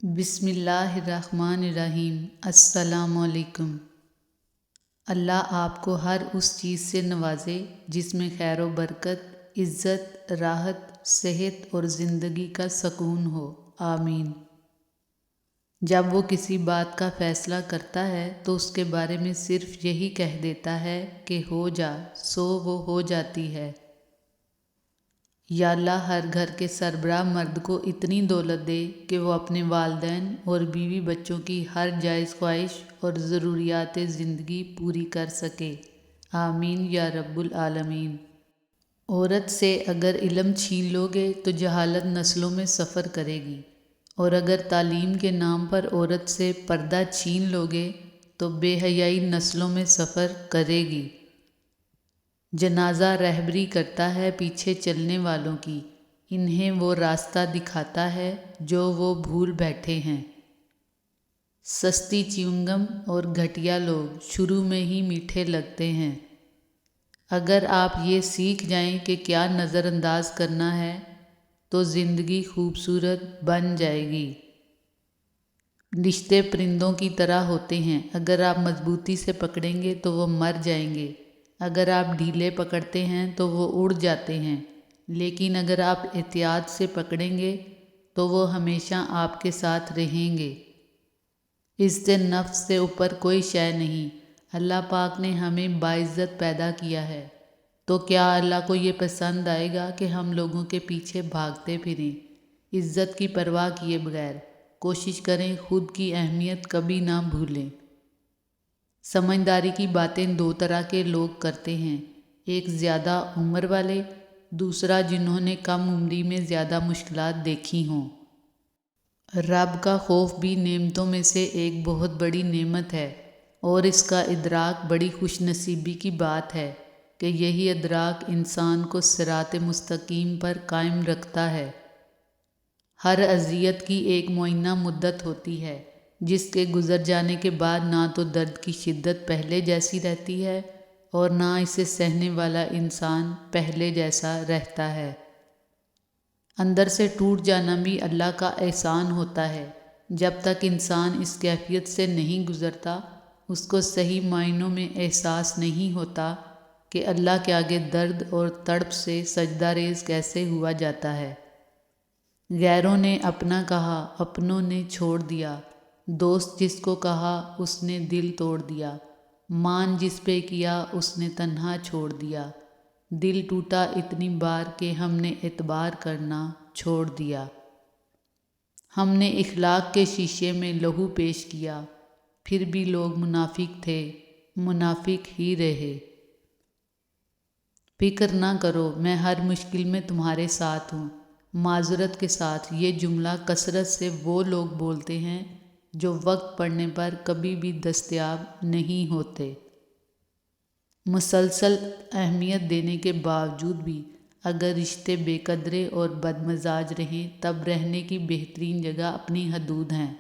بسم اللہ الرحمن الرحیم۔ السلام علیکم۔ اللہ آپ کو ہر اس چیز سے نوازے جس میں خیر و برکت، عزت، راحت، صحت اور زندگی کا سکون ہو، آمین۔ جب وہ کسی بات کا فیصلہ کرتا ہے تو اس کے بارے میں صرف یہی کہہ دیتا ہے کہ ہو جا، سو وہ ہو جاتی ہے۔ یا اللہ ہر گھر کے سربراہ مرد کو اتنی دولت دے کہ وہ اپنے والدین اور بیوی بچوں کی ہر جائز خواہش اور ضروریات زندگی پوری کر سکے، آمین یا رب العالمین۔ عورت سے اگر علم چھین لو گے تو جہالت نسلوں میں سفر کرے گی، اور اگر تعلیم کے نام پر عورت سے پردہ چھین لو گے تو بے حیائی نسلوں میں سفر کرے گی۔ جنازہ رہبری کرتا ہے پیچھے چلنے والوں کی، انہیں وہ راستہ دکھاتا ہے جو وہ بھول بیٹھے ہیں۔ سستی چیونگم اور گھٹیا لوگ شروع میں ہی میٹھے لگتے ہیں۔ اگر آپ یہ سیکھ جائیں کہ کیا نظر انداز کرنا ہے تو زندگی خوبصورت بن جائے گی۔ رشتے پرندوں کی طرح ہوتے ہیں، اگر آپ مضبوطی سے پکڑیں گے تو وہ مر جائیں گے، اگر آپ ڈھیلے پکڑتے ہیں تو وہ اڑ جاتے ہیں، لیکن اگر آپ احتیاط سے پکڑیں گے تو وہ ہمیشہ آپ کے ساتھ رہیں گے۔ عزت نفس سے اوپر کوئی شے نہیں۔ اللہ پاک نے ہمیں باعزت پیدا کیا ہے، تو کیا اللہ کو یہ پسند آئے گا کہ ہم لوگوں کے پیچھے بھاگتے پھریں عزت کی پرواہ کیے بغیر؟ کوشش کریں خود کی اہمیت کبھی نہ بھولیں۔ سمجھداری کی باتیں دو طرح کے لوگ کرتے ہیں، ایک زیادہ عمر والے، دوسرا جنہوں نے کم عمری میں زیادہ مشکلات دیکھی ہوں۔ رب کا خوف بھی نعمتوں میں سے ایک بہت بڑی نعمت ہے، اور اس کا ادراک بڑی خوش نصیبی کی بات ہے کہ یہی ادراک انسان کو صراط مستقیم پر قائم رکھتا ہے۔ ہر اذیت کی ایک معینہ مدت ہوتی ہے، جس کے گزر جانے کے بعد نہ تو درد کی شدت پہلے جیسی رہتی ہے اور نہ اسے سہنے والا انسان پہلے جیسا رہتا ہے۔ اندر سے ٹوٹ جانا بھی اللہ کا احسان ہوتا ہے۔ جب تک انسان اس کیفیت سے نہیں گزرتا، اس کو صحیح معنوں میں احساس نہیں ہوتا کہ اللہ کے آگے درد اور تڑپ سے سجدہ ریز کیسے ہوا جاتا ہے۔ غیروں نے اپنا کہا، اپنوں نے چھوڑ دیا، دوست جس کو کہا اس نے دل توڑ دیا، مان جس پہ کیا اس نے تنہا چھوڑ دیا، دل ٹوٹا اتنی بار کہ ہم نے اعتبار کرنا چھوڑ دیا۔ ہم نے اخلاق کے شیشے میں لہو پیش کیا، پھر بھی لوگ منافق تھے، منافق ہی رہے۔ فکر نہ کرو، میں ہر مشکل میں تمہارے ساتھ ہوں۔ معذرت کے ساتھ یہ جملہ کثرت سے وہ لوگ بولتے ہیں جو وقت پڑنے پر کبھی بھی دستیاب نہیں ہوتے۔ مسلسل اہمیت دینے کے باوجود بھی اگر رشتے بے قدرے اور بدمزاج رہیں تب رہنے کی بہترین جگہ اپنی حدود ہیں۔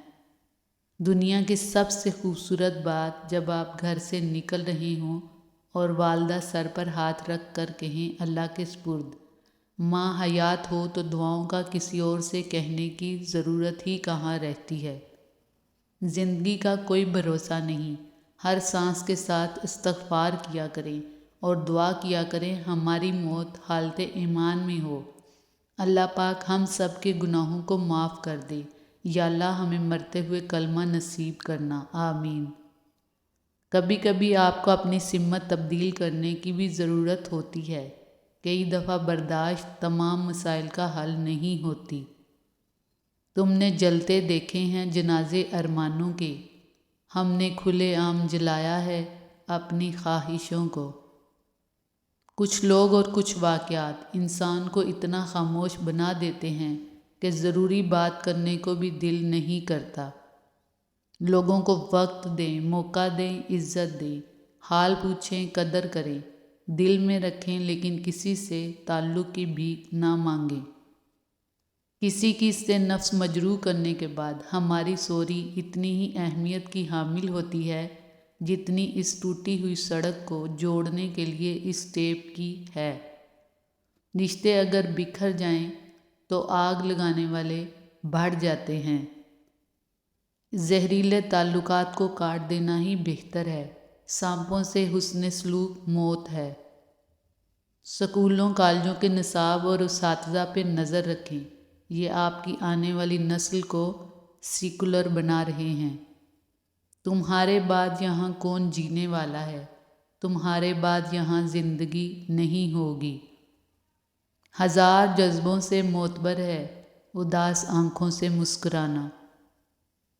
دنیا کی سب سے خوبصورت بات جب آپ گھر سے نکل رہے ہوں اور والدہ سر پر ہاتھ رکھ کر کہیں، اللہ کے سپرد۔ ماں حیات ہو تو دعاؤں کا کسی اور سے کہنے کی ضرورت ہی کہاں رہتی ہے۔ زندگی کا کوئی بھروسہ نہیں، ہر سانس کے ساتھ استغفار کیا کریں اور دعا کیا کریں ہماری موت حالت ایمان میں ہو، اللہ پاک ہم سب کے گناہوں کو معاف کر دے، یا اللہ ہمیں مرتے ہوئے کلمہ نصیب کرنا، آمین۔ کبھی کبھی آپ کو اپنی سمت تبدیل کرنے کی بھی ضرورت ہوتی ہے۔ کئی دفعہ برداشت تمام مسائل کا حل نہیں ہوتی۔ تم نے جلتے دیکھے ہیں جنازے ارمانوں کے، ہم نے کھلے عام جلایا ہے اپنی خواہشوں کو۔ کچھ لوگ اور کچھ واقعات انسان کو اتنا خاموش بنا دیتے ہیں کہ ضروری بات کرنے کو بھی دل نہیں کرتا۔ لوگوں کو وقت دیں، موقع دیں، عزت دیں، حال پوچھیں، قدر کریں، دل میں رکھیں، لیکن کسی سے تعلق کی بھیک نہ مانگیں۔ کسی کی سے نفس مجروح کرنے کے بعد ہماری سوری اتنی ہی اہمیت کی حامل ہوتی ہے جتنی اس ٹوٹی ہوئی سڑک کو جوڑنے کے لیے اس ٹیپ کی ہے۔ رشتے اگر بکھر جائیں تو آگ لگانے والے بڑھ جاتے ہیں۔ زہریلے تعلقات کو کاٹ دینا ہی بہتر ہے، سانپوں سے حسن سلوک موت ہے۔ سکولوں کالجوں کے نصاب اور اساتذہ پہ نظر رکھیں، یہ آپ کی آنے والی نسل کو سیکولر بنا رہے ہیں۔ تمہارے بعد یہاں کون جینے والا ہے؟ تمہارے بعد یہاں زندگی نہیں ہوگی۔ ہزار جذبوں سے معتبر ہے اداس آنکھوں سے مسکرانا۔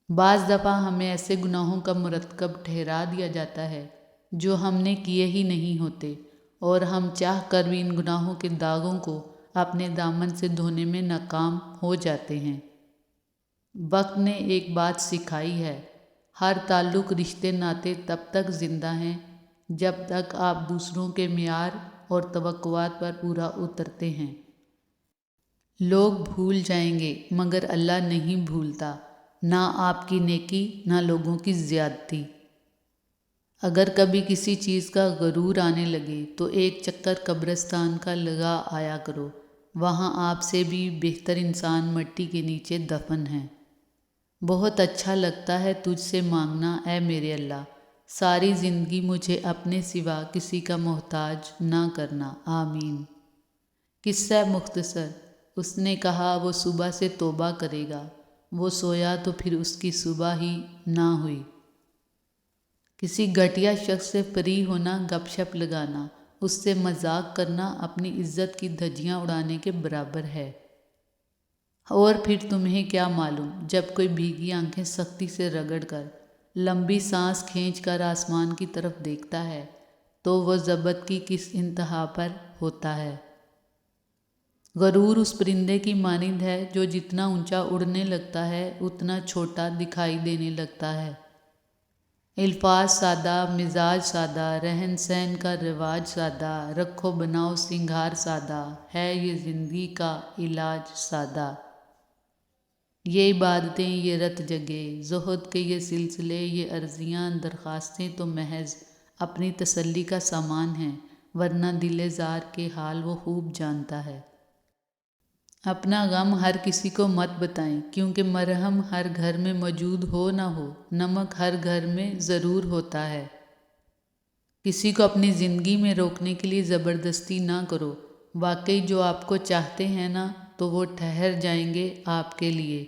بعض دفعہ ہمیں ایسے گناہوں کا مرتکب ٹھہرا دیا جاتا ہے جو ہم نے کیے ہی نہیں ہوتے، اور ہم چاہ کر بھی ان گناہوں کے داغوں کو اپنے دامن سے دھونے میں ناکام ہو جاتے ہیں۔ وقت نے ایک بات سکھائی ہے، ہر تعلق رشتے ناطے تب تک زندہ ہیں جب تک آپ دوسروں کے معیار اور توقعات پر پورا اترتے ہیں۔ لوگ بھول جائیں گے مگر اللہ نہیں بھولتا، نہ آپ کی نیکی نہ لوگوں کی زیادتی۔ اگر کبھی کسی چیز کا غرور آنے لگے تو ایک چکر قبرستان کا لگا آیا کرو، وہاں آپ سے بھی بہتر انسان مٹی کے نیچے دفن ہیں۔ بہت اچھا لگتا ہے تجھ سے مانگنا اے میرے اللہ، ساری زندگی مجھے اپنے سوا کسی کا محتاج نہ کرنا، آمین۔ قصہ مختصر، اس نے کہا وہ صبح سے توبہ کرے گا، وہ سویا تو پھر اس کی صبح ہی نہ ہوئی۔ کسی گھٹیا شخص سے فری ہونا، گپ شپ لگانا، اس سے مذاق کرنا اپنی عزت کی دھجیاں اڑانے کے برابر ہے۔ اور پھر تمہیں کیا معلوم، جب کوئی بھیگی آنکھیں سختی سے رگڑ کر، لمبی سانس کھینچ کر آسمان کی طرف دیکھتا ہے تو وہ ضبط کی کس انتہا پر ہوتا ہے۔ غرور اس پرندے کی مانند ہے جو جتنا اونچا اڑنے لگتا ہے اتنا چھوٹا دکھائی دینے لگتا ہے۔ الفاظ سادہ، مزاج سادہ، رہن سہن کا رواج سادہ، رکھو بناؤ سنگھار سادہ، ہے یہ زندگی کا علاج سادہ۔ یہ عبادتیں، یہ رت جگے، زہد کے یہ سلسلے، یہ عرضیاں درخواستیں تو محض اپنی تسلی کا سامان ہیں، ورنہ دل زار کے حال وہ خوب جانتا ہے۔ اپنا غم ہر کسی کو مت بتائیں، کیونکہ مرہم ہر گھر میں موجود ہو نہ ہو، نمک ہر گھر میں ضرور ہوتا ہے۔ کسی کو اپنی زندگی میں روکنے کے لیے زبردستی نہ کرو، واقعی جو آپ کو چاہتے ہیں نا تو وہ ٹھہر جائیں گے آپ کے لیے۔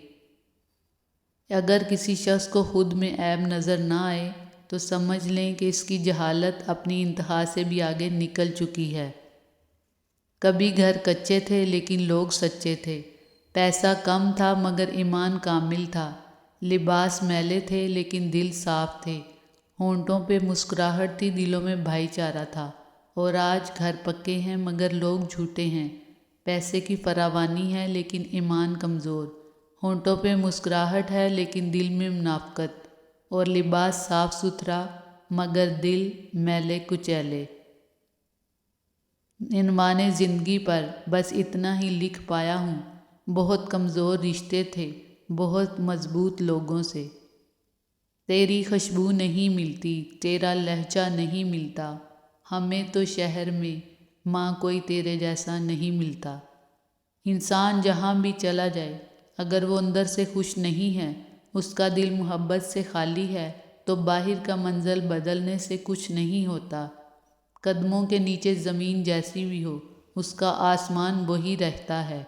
اگر کسی شخص کو خود میں عیب نظر نہ آئے تو سمجھ لیں کہ اس کی جہالت اپنی انتہا سے بھی آگے نکل چکی ہے۔ کبھی گھر کچے تھے لیکن لوگ سچے تھے، پیسہ کم تھا مگر ایمان کامل تھا، لباس میلے تھے لیکن دل صاف تھے، ہونٹوں پہ مسکراہٹ تھی دلوں میں بھائی چارہ تھا۔ اور آج گھر پکے ہیں مگر لوگ جھوٹے ہیں، پیسے کی فراوانی ہے لیکن ایمان کمزور، ہونٹوں پہ مسکراہٹ ہے لیکن دل میں منافقت، اور لباس صاف ستھرا مگر دل میلے کچیلے۔ عنوان زندگی پر بس اتنا ہی لکھ پایا ہوں، بہت کمزور رشتے تھے بہت مضبوط لوگوں سے۔ تیری خوشبو نہیں ملتی، تیرا لہجہ نہیں ملتا، ہمیں تو شہر میں ماں کوئی تیرے جیسا نہیں ملتا۔ انسان جہاں بھی چلا جائے اگر وہ اندر سے خوش نہیں ہے، اس کا دل محبت سے خالی ہے تو باہر کا منظر بدلنے سے کچھ نہیں ہوتا۔ قدموں کے نیچے زمین جیسی بھی ہو، اس کا آسمان وہی رہتا ہے۔